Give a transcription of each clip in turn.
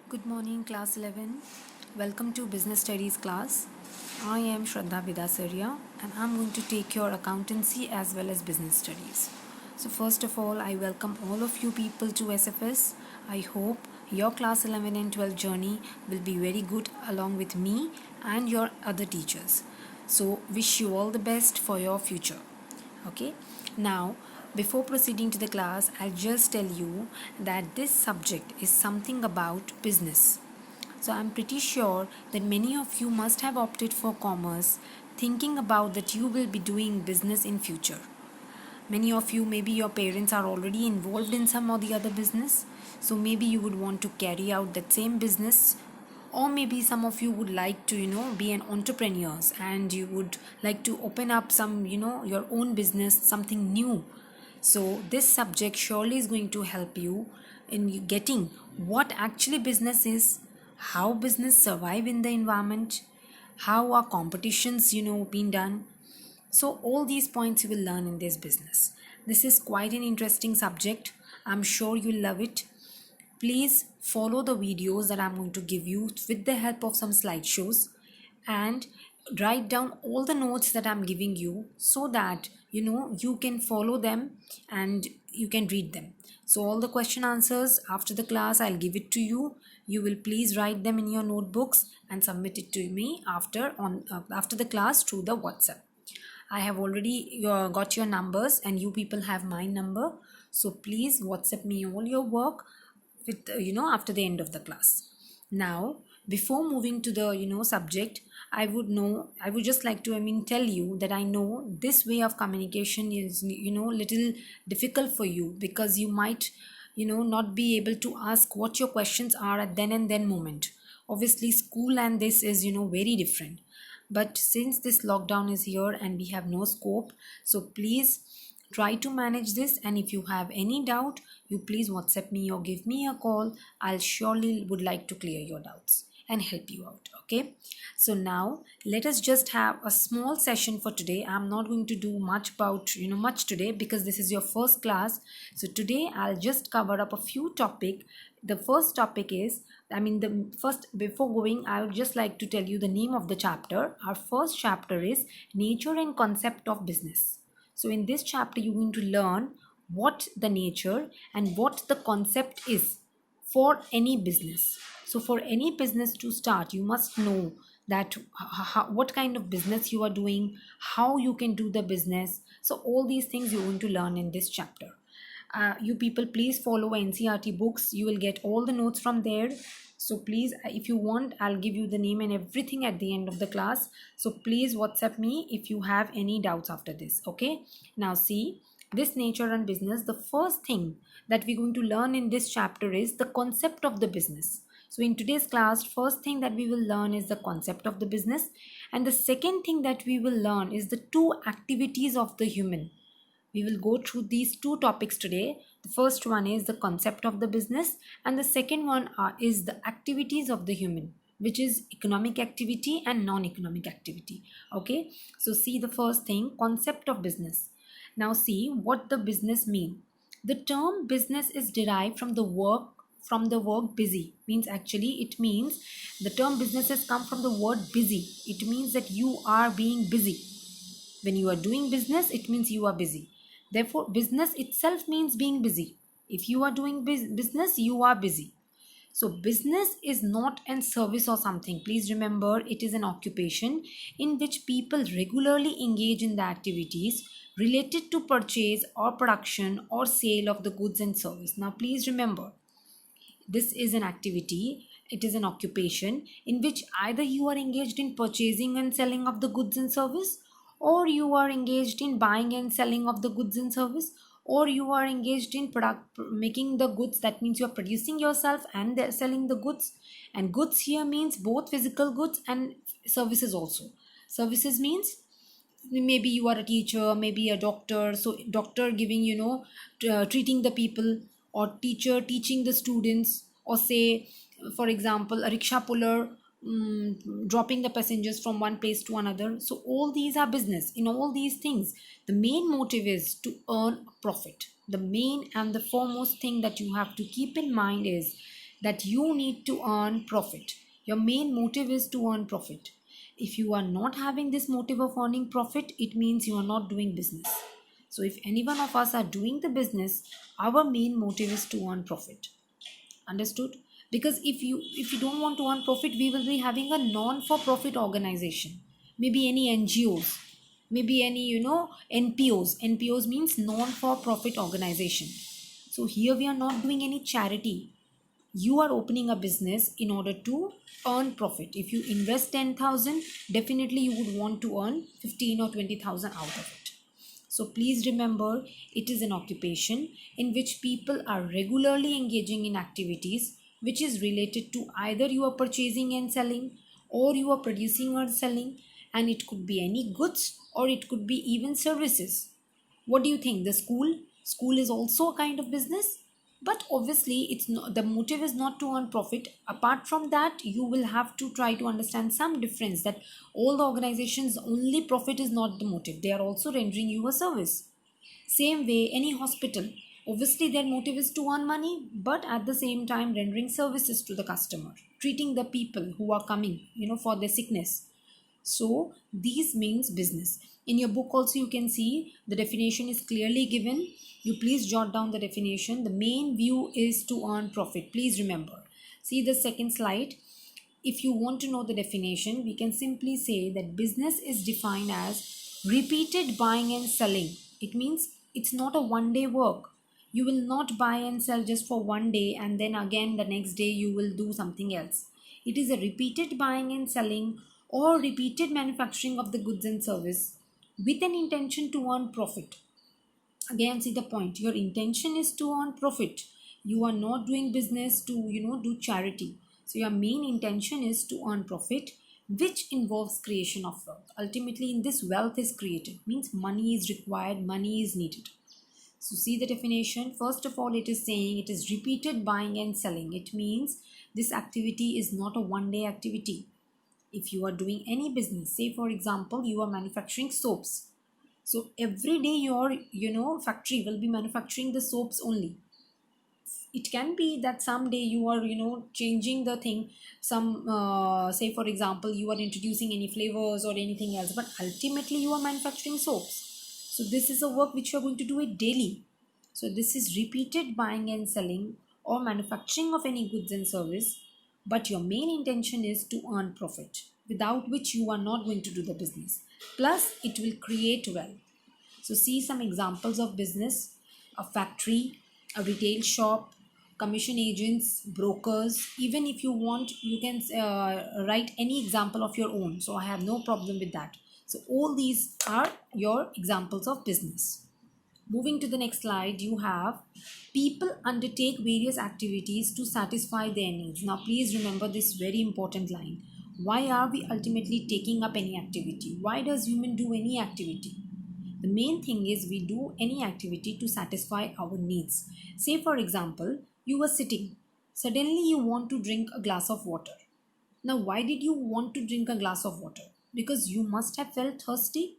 Good morning, class 11. Welcome to business studies class. I am Shraddha Vidasaria and I'm going to take your accountancy as well as business studies. So first of all, I welcome all of you people to SFS. I hope your class 11 and 12 journey will be very good along with me and your other teachers. So wish you all the best for your future. Okay, now before proceeding to the class, I'll just tell you that this subject is something about business. So I'm pretty sure that many of you must have opted for commerce, thinking about that you will be doing business in future. Many of you, maybe your parents are already involved in some or the other business, so maybe you would want to carry out that same business, or maybe some of you would like to be an entrepreneurs and you would like to open up some your own business, something new. So this subject surely is going to help you in getting what actually business is, how business survive in the environment, how are competitions being done. So all these points you will learn in this business. This is quite an interesting subject. I'm sure you'll love it. Please follow the videos that I'm going to give you with the help of some slideshows, and write down all the notes that I'm giving you so that you can follow them and you can read them. So all the question answers after the class I'll give it to you. You will please write them in your notebooks and submit it to me after the class through the WhatsApp. I have already got your numbers and you people have my number. So please WhatsApp me all your work with after the end of the class. Now, before moving to the subject, I would just like to tell you that I know this way of communication is little difficult for you, because you might not be able to ask what your questions are at then and then moment. Obviously school and this is very different, but since this lockdown is here and we have no scope, so please try to manage this. And if you have any doubt, you please WhatsApp me or give me a call. I'll surely would like to clear your doubts and help you out. Okay, so now let us just have a small session for today. I'm not going to do much about much today because this is your first class. So today I'll just cover up a few topic. The first topic is, the first, before going, I would just like to tell you the name of the chapter. Our first chapter is Nature and Concept of Business. So in this chapter, you're going to learn what the nature and what the concept is for any business. So for any business to start, you must know that what kind of business you are doing, how you can do the business. So all these things you're going to learn in this chapter. You people please follow NCERT books. You will get all the notes from there. So please, if you want, I'll give you the name and everything at the end of the class. So please WhatsApp me if you have any doubts after this. Okay, now see, this nature and business, the first thing that we're going to learn in this chapter is the concept of the business. So in today's class, first thing that we will learn is the concept of the business, and the second thing that we will learn is the two activities of the human. We will go through these two topics today. The first one is the concept of the business, and the second one is the activities of the human, which is economic activity and non-economic activity. Okay, so see the first thing, concept of business. Now see what the business mean. The term business is derived from the word busy. Means actually it means the term business has come from the word busy. It means that you are being busy. When you are doing business, it means you are busy. Therefore, business itself means being busy. If you are doing business, you are busy. So, business is not a service or something. Please remember, it is an occupation in which people regularly engage in the activities related to purchase or production or sale of the goods and service. Now, please remember, this is an activity, it is an occupation in which either you are engaged in purchasing and selling of the goods and service, or you are engaged in buying and selling of the goods and service, or you are engaged in product making the goods. That means you are producing yourself and selling the goods. And goods here means both physical goods and services also. Services means maybe you are a teacher, maybe a doctor. So doctor giving treating the people, or teacher teaching the students, or say for example a rickshaw puller dropping the passengers from one place to another. So all these are business. In all these things, the main motive is to earn profit. The main and the foremost thing that you have to keep in mind is that you need to earn profit. Your main motive is to earn profit. If you are not having this motive of earning profit, it means you are not doing business. So if any one of us are doing the business, our main motive is to earn profit. Understood? Because if you don't want to earn profit, we will be having a non for profit organization, maybe any NGOs, maybe any NPOs means non for profit organization. So here we are not doing any charity. You are opening a business in order to earn profit. If you invest 10,000, definitely you would want to earn 15 or 20,000 out of it. So please remember, it is an occupation in which people are regularly engaging in activities which is related to either you are purchasing and selling, or you are producing or selling, and it could be any goods or it could be even services. What do you think? The school is also a kind of business, but obviously it's not, the motive is not to earn profit. Apart from that, you will have to try to understand some difference, that all the organizations only profit is not the motive, they are also rendering you a service. Same way, any hospital, obviously their motive is to earn money, but at the same time rendering services to the customer, treating the people who are coming for their sickness. So these means business. In your book also you can see the definition is clearly given. You please jot down the definition. The main view is to earn profit. Please remember. See the second slide. If you want to know the definition, we can simply say that business is defined as repeated buying and selling. It means it's not a one day work. You will not buy and sell just for one day and then again the next day you will do something else. It is a repeated buying and selling or repeated manufacturing of the goods and service with an intention to earn profit. Again, see the point, your intention is to earn profit. You are not doing business to do charity. So your main intention is to earn profit, which involves creation of wealth. Ultimately, in this, wealth is created, means money is required, money is needed. So see the definition. First of all, it is saying it is repeated buying and selling. It means this activity is not a one day activity. If you are doing any business, say for example you are manufacturing soaps, so every day your factory will be manufacturing the soaps only. It can be that someday you are changing the thing, some say for example you are introducing any flavors or anything else, but ultimately you are manufacturing soaps. So this is a work which you are going to do it daily. So this is repeated buying and selling or manufacturing of any goods and service, but your main intention is to earn profit, without which you are not going to do the business. Plus it will create wealth. So see some examples of business: a factory, a retail shop, commission agents, brokers. Even if you want, you can write any example of your own. So I have no problem with that. So all these are your examples of business. Moving to the next slide, you have people undertake various activities to satisfy their needs. Now please remember this very important line. Why are we ultimately taking up any activity? Why does human do any activity? The main thing is we do any activity to satisfy our needs. Say for example, you were sitting. Suddenly you want to drink a glass of water. Now why did you want to drink a glass of water? Because you must have felt thirsty.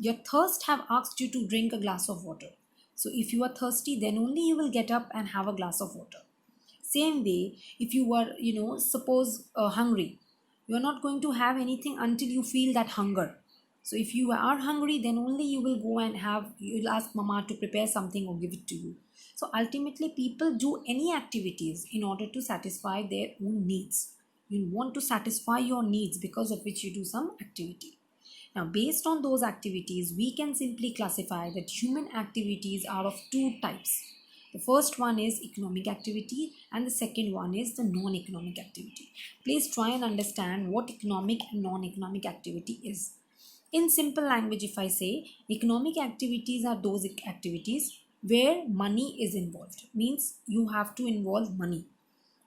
Your thirst have asked you to drink a glass of water. So if you are thirsty, then only you will get up and have a glass of water. Same way, if you are, suppose hungry, you are not going to have anything until you feel that hunger. So if you are hungry, then only you will go and you'll ask mama to prepare something or give it to you. So ultimately, people do any activities in order to satisfy their own needs. You want to satisfy your needs, because of which you do some activity. Now, based on those activities, we can simply classify that human activities are of two types. The first one is economic activity and the second one is the non-economic activity. Please try and understand what economic and non-economic activity is. In simple language, if I say, economic activities are those activities where money is involved, means you have to involve money.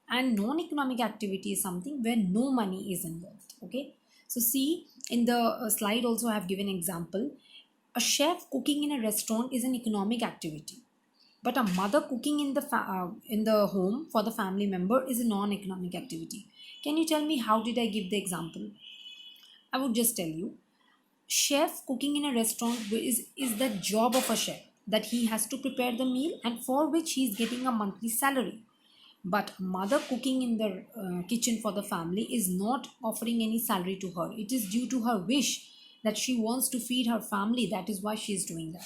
And non-economic activity is something where no money is involved. Okay, so see in the slide also I have given example. A chef cooking in a restaurant is an economic activity, but a mother cooking in the home for the family member is a non-economic activity. Can you tell me how did I give the example? I would just tell you, chef cooking in a restaurant is the job of a chef, that he has to prepare the meal and for which he is getting a monthly salary. But a mother cooking in the kitchen for the family is not offering any salary to her. It is due to her wish that she wants to feed her family. That is why she is doing that.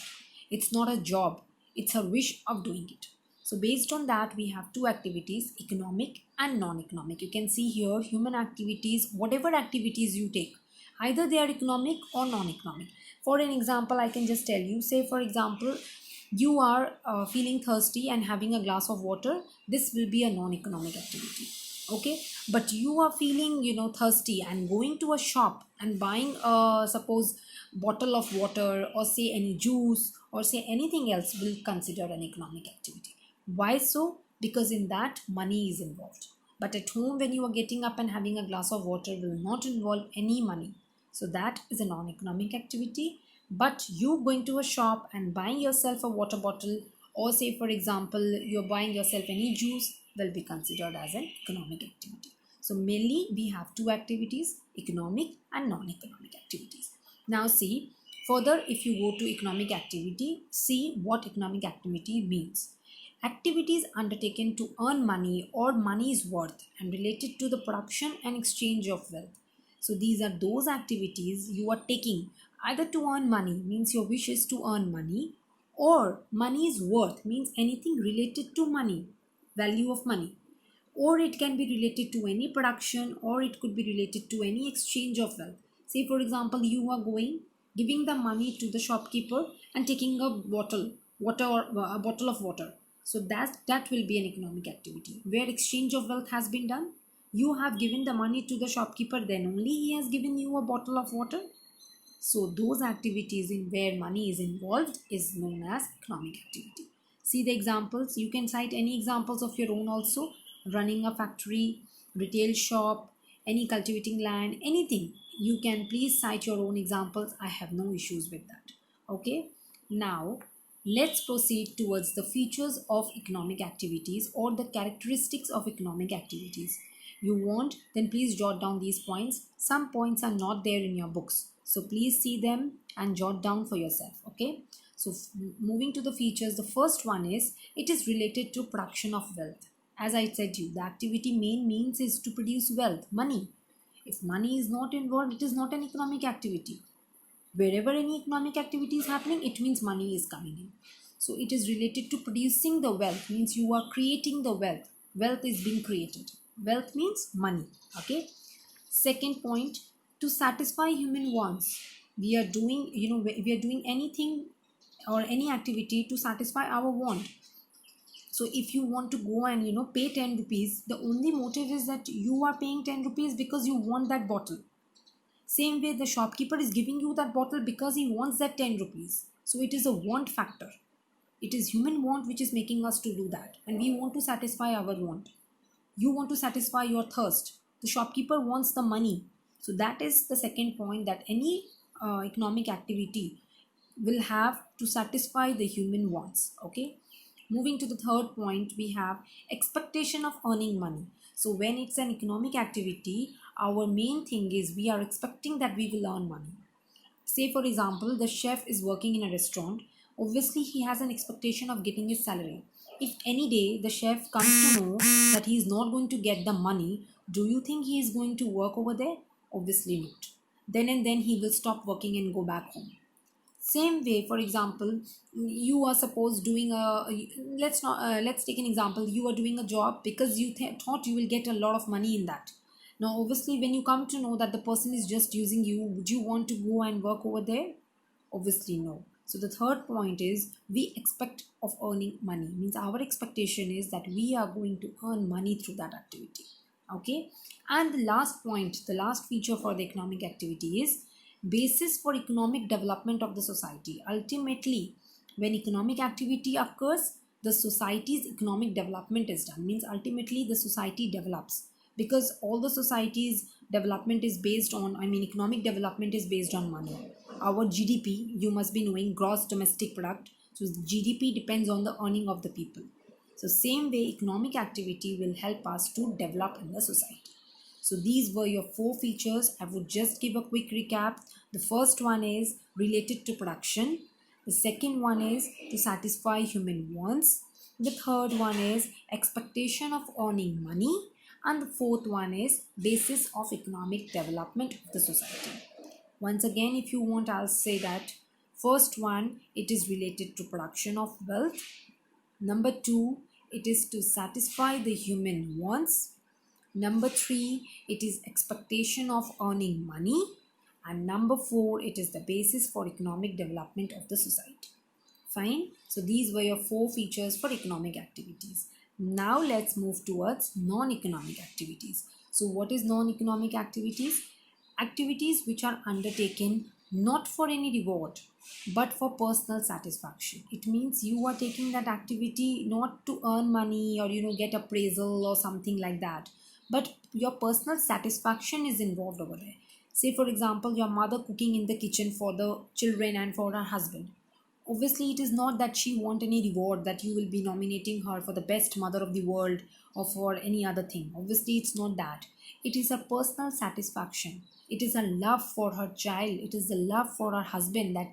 It's not a job, it's her wish of doing it. So, based on that, we have two activities, economic and non economic. You can see here human activities, whatever activities you take, either they are economic or non economic. For an example, I can just tell you, say, for example, you are feeling thirsty and having a glass of water. This will be a non-economic activity, okay? But you are feeling, thirsty and going to a shop and buying suppose bottle of water, or say any juice, or say anything else, will consider an economic activity. Why so? Because in that money is involved. But at home, when you are getting up and having a glass of water, will not involve any money. So that is a non-economic activity. But you going to a shop and buying yourself a water bottle, or say for example you're buying yourself any juice, will be considered as an economic activity. So mainly we have two activities, economic and non-economic activities. Now see, further if you go to economic activity, see what economic activity means. Activities undertaken to earn money or money's worth and related to the production and exchange of wealth. So these are those activities you are taking either to earn money, means your wish is to earn money, or money's worth, means anything related to money, value of money, or it can be related to any production, or it could be related to any exchange of wealth. Say for example, you are going, giving the money to the shopkeeper and taking a water or a bottle of water. So that will be an economic activity where exchange of wealth has been done. You have given the money to the shopkeeper, then only he has given you a bottle of water. So those activities in where money is involved is known as economic activity. See the examples. You can cite any examples of your own also. Running a factory, retail shop, any cultivating land, anything. You can please cite your own examples. I have no issues with that. Okay. Now let's proceed towards the features of economic activities or the characteristics of economic activities. You want, then please jot down these points. Some points are not there in your books, so please see them and jot down for yourself. Okay, so moving to the features, the first one is it is related to production of wealth. As I said you, the activity main means is to produce wealth, money. If money is not involved, it is not an economic activity. Wherever any economic activity is happening, it means money is coming in. So it is related to producing the wealth, means you are creating the wealth. Wealth is being created. Wealth means money. Okay. Second point, to satisfy human wants. We are doing, we are doing anything or any activity to satisfy our want. So if you want to go and pay 10 rupees, the only motive is that you are paying 10 rupees because you want that bottle. Same way, the shopkeeper is giving you that bottle because he wants that 10 rupees. So it is a want factor. It is human want which is making us to do that. And we want to satisfy our want. You want to satisfy your thirst. The shopkeeper wants the money. So that is the second point, that any economic activity will have to satisfy the human wants. Okay. Moving to the third point, we have expectation of earning money. So when it's an economic activity, our main thing is we are expecting that we will earn money. Say for example, the chef is working in a restaurant. Obviously, he has an expectation of getting his salary. If any day the chef comes to know that he is not going to get the money, do you think he is going to work over there? Obviously not. Then and then he will stop working and go back home. Same way, for example, you are supposed doing a, let's take an example. You are doing a job because you thought you will get a lot of money in that. Now obviously when you come to know that the person is just using you, would you want to go and work over there? Obviously no. So the third point is we expect of earning money, means our expectation is that we are going to earn money through that activity. Okay. And the last point, the last feature for the economic activity is basis for economic development of the society. Ultimately, when economic activity occurs, the society's economic development is done, means ultimately the society develops, because all the society's development is based on, economic development is based on money. Our GDP, you must be knowing, gross domestic product. So GDP depends on the earning of the people. So same way, economic activity will help us to develop in the society. So these were your 4 features. I would just give a quick recap. The first one is related to production. The second one is to satisfy human wants. The third one is expectation of earning money. And the fourth one is basis of economic development of the society. Once again, if you want, I'll say that first one, it is related to production of wealth. Number two, it is to satisfy the human wants. Number three, it is expectation of earning money. And number four, it is the basis for economic development of the society. Fine. So these were your four features for economic activities. Now let's move towards non-economic activities. So what is non-economic activities? Activities which are undertaken not for any reward but for personal satisfaction. It means you are taking that activity not to earn money or get appraisal or something like that, but your personal satisfaction is involved over there. Say for example, your mother cooking in the kitchen for the children and for her husband. Obviously it is not that she want any reward, that you will be nominating her for the best mother of the world or for any other thing. Obviously it's not that. It is a personal satisfaction. It is a love for her child. It is the love for her husband that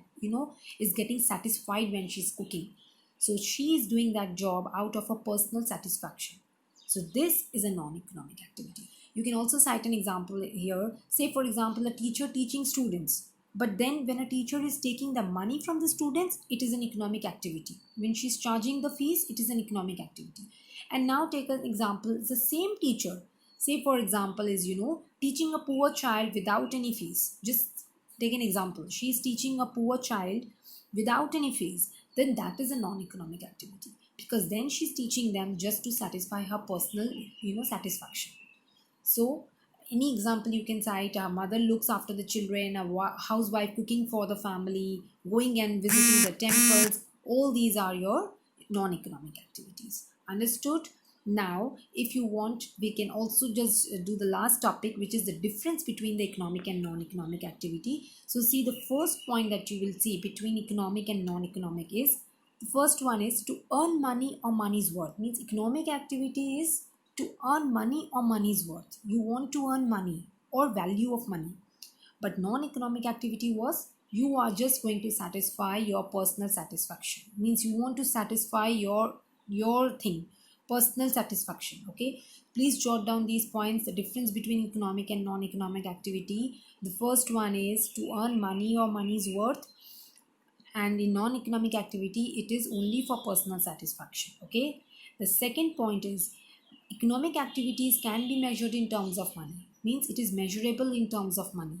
is getting satisfied when she's cooking. So she is doing that job out of a personal satisfaction. So this is a non-economic activity. You can also cite an example here. Say for example, a teacher teaching students. But then when a teacher is taking the money from the students, it is an economic activity. When she's charging the fees, it is an economic activity. And now take an example. It's the same teacher. Say for example is, teaching a poor child without any fees. Just take an example. She is teaching a poor child without any fees. Then that is a non-economic activity. Because then she's teaching them just to satisfy her personal, satisfaction. So any example you can cite: a mother looks after the children, a housewife cooking for the family, going and visiting the temples. All these are your non-economic activities. Understood? Now if you want, we can also just do the last topic, which is the difference between the economic and non-economic activity. So see, the first point that you will see between economic and non-economic is, the first one is to earn money or money's worth. Means economic activity is to earn money or money's worth. You want to earn money or value of money. But non-economic activity was, you are just going to satisfy your personal satisfaction. Means you want to satisfy your thing, personal satisfaction. Okay, please jot down these points, the difference between economic and non-economic activity. The first one is to earn money or money's worth, and in non-economic activity it is only for personal satisfaction. Okay, the second point is, economic activities can be measured in terms of money. Means it is measurable in terms of money.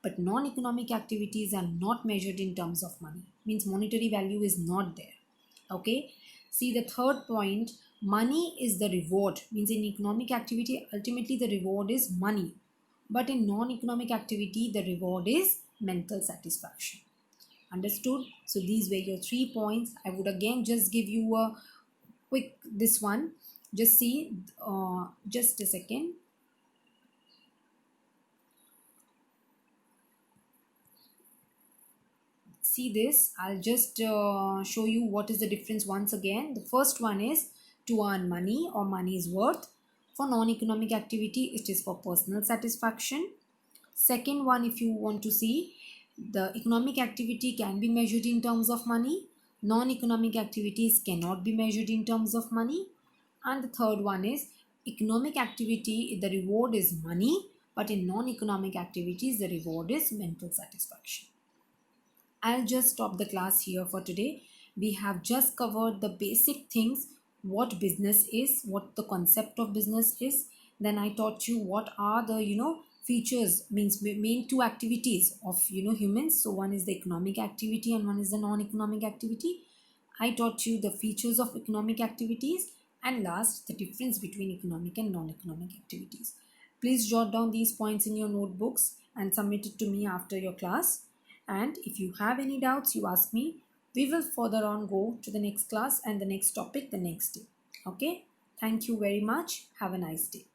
But non-economic activities are not measured in terms of money. Means monetary value is not there. Okay. See, the third point, money is the reward. Means in economic activity, ultimately the reward is money. But in non-economic activity, the reward is mental satisfaction. Understood? So these were your 3 points. I would again just give you a quick this one. Just see, just a second. See this, I'll just show you what is the difference once again. The first one is to earn money or money's worth. For non-economic activity, it is for personal satisfaction. Second one, if you want to see, the economic activity can be measured in terms of money. Non-economic activities cannot be measured in terms of money. And the third one is, economic activity, the reward is money, but in non-economic activities, the reward is mental satisfaction. I'll just stop the class here for today. We have just covered the basic things, what business is, what the concept of business is. Then I taught you what are the, features, means main two activities of, humans. So one is the economic activity and one is the non-economic activity. I taught you the features of economic activities, and last, the difference between economic and non-economic activities. Please jot down these points in your notebooks and submit it to me after your class. And if you have any doubts, you ask me. We will further on go to the next class and the next topic the next day. Okay. Thank you very much. Have a nice day.